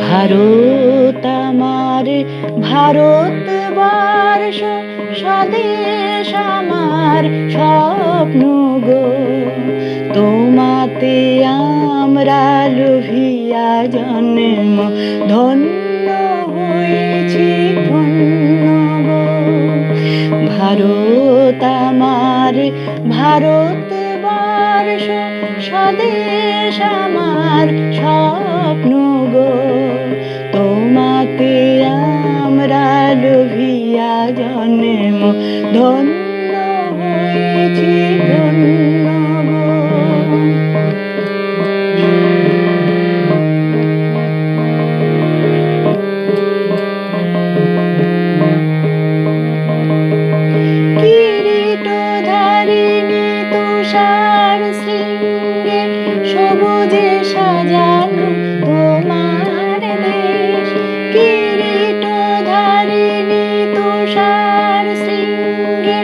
ভারত আমার ভারতবর্ষ, স্বদেশ আমার স্বপ্ন গো। তোমাতে আমরা লোভিয়া জন্ম, ধন্য হয়েছি ধন্য গো। ভারত আমার ভারতবর্ষ, স্বদেশ আমার স্বপ্ন গো। তোমাতে আমরা লোভিয়া জন্ম, ধন্য হয়েছি ধন্য গো। কিরীটধারিণী তুষার শৃঙ্গে, সবুজে সাজানো তোমার দেশ। কিরীটধারিণী তুষার শৃঙ্গে,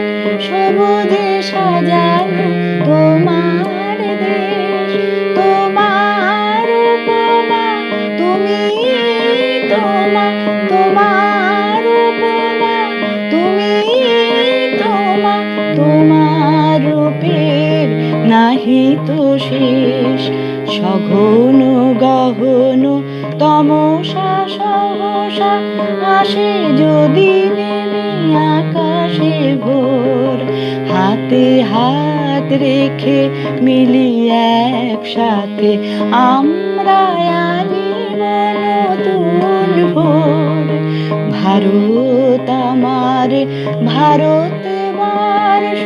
সবুজে সাজানো তোমার দেশ। তোমার উপমা তুমি, তোমার উপমা তুমি, তোমার রূপের নাহি তো শেষ। সঘন গহন তমসা সহসা আসে যদি নেমে আকাশে ভোর। হাতে হাত রেখে মিলি একসাথে আমরা আনিব নতুন ভোর। ভারত আমার ভারতবর্ষ,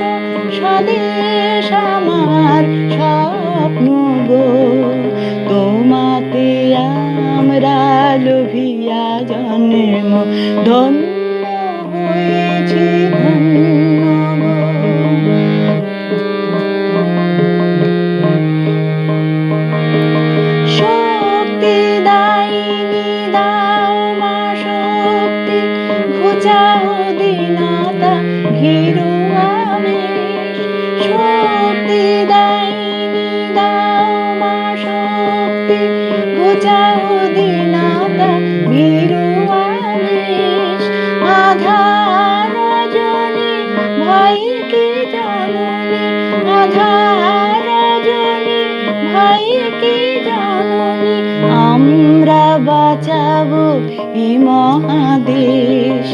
স্বদেশ আমার স্বপ্ন গো। তোমাতে আমরা লোভিয়া জন্ম, ধন্য হয়েছি ধন্য গো। শক্তি দায়িনী দাও মা শক্তি, ঘুচাও দীনতা ভীরু আবেশ। শক্তি দায়িনী দাও মা শক্তি, ঘুচাও দীনতা ভীরু আবেশ। আধার রজনী ভয় কি জননী, আধার রজনী ভয় কি জননী। আমরা বাঁচাবো এই মহাদেশ।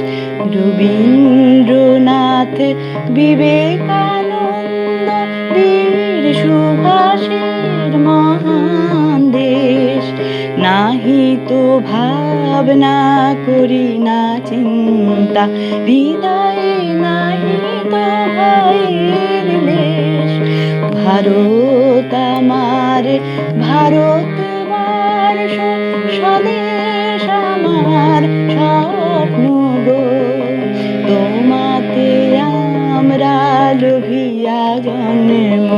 রবীন্দ্রনাথ, বিবেকানন্দ, বীর সুভাষের মহান দেশ। নাহি তো ভাবনা করি না চিন্তা, হৃদয়ে নাহি তো ভয়ের লেশ। ভারত আমার ভারতবর্ষ, স্বদেশ আমার স্বপ্ন গো। তোমাতে আমরা লোভিয়া জন্ম,